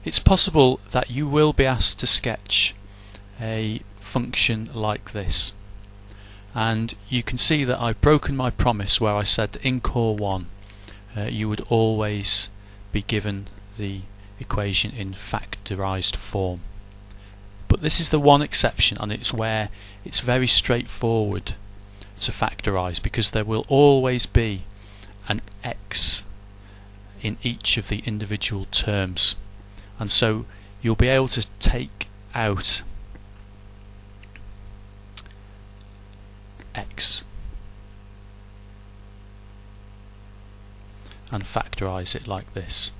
It's possible that you will be asked to sketch a function like this, and you can see that I've broken my promise where I said in Core 1 you would always be given the equation in factorized form. But this is the one exception, and it's where it's very straightforward to factorize, because there will always be an x in each of the individual terms, and so you'll be able to take out x and factorize it like this.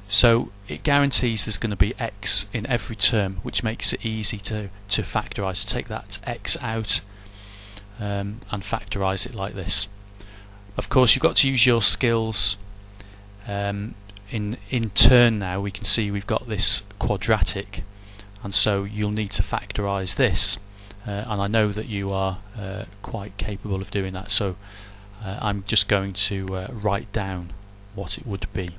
So it guarantees there's going to be x in every term, which makes it easy to factorize, to take that x out and factorize it like this. Of course, you've got to use your skills. In turn now we can see we've got this quadratic, and so you'll need to factorize this, and I know that you are quite capable of doing that, so I'm just going to write down what it would be.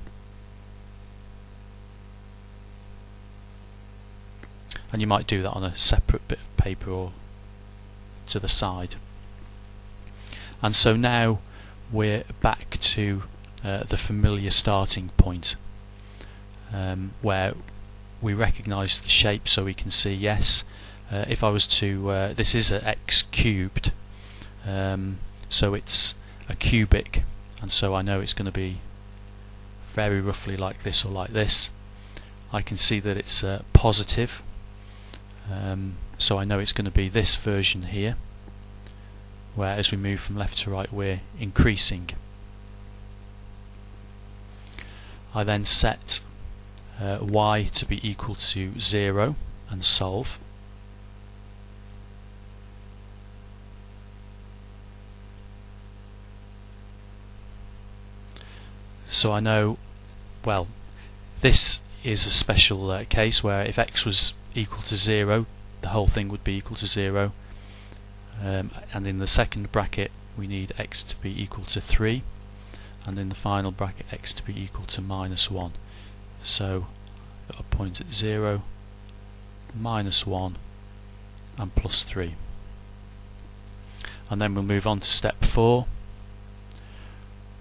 And you might do that on a separate bit of paper or to the side. And so now we're back to the familiar starting point, where we recognise the shape, so we can see, yes, if I was to, this is an x cubed, so it's a cubic, and so I know it's going to be very roughly like this or like this. I can see that it's positive, so I know it's going to be this version here, where as we move from left to right we're increasing. I then set y to be equal to 0 and solve. So I know, well, this is a special case where if x was equal to 0, the whole thing would be equal to 0, and in the second bracket we need x to be equal to 3, and in the final bracket x to be equal to -1. So I've got a point at 0, -1 and +3. And then we'll move on to step 4,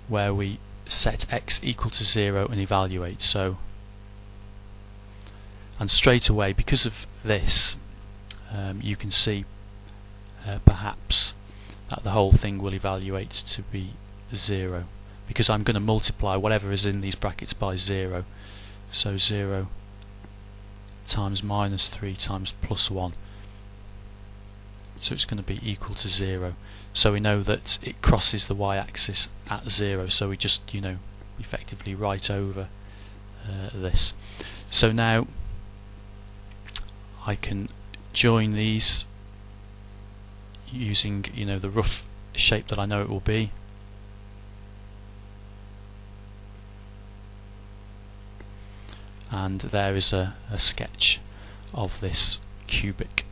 where we set x equal to 0 and evaluate. So, and straight away, because of this, you can see perhaps that the whole thing will evaluate to be 0, because I'm going to multiply whatever is in these brackets by 0. So 0 times -3 times +1, so it's going to be equal to 0. So we know that it crosses the y-axis at 0, so we just, effectively write over this. So now I can join these using, the rough shape that I know it will be. And there is a sketch of this cubic.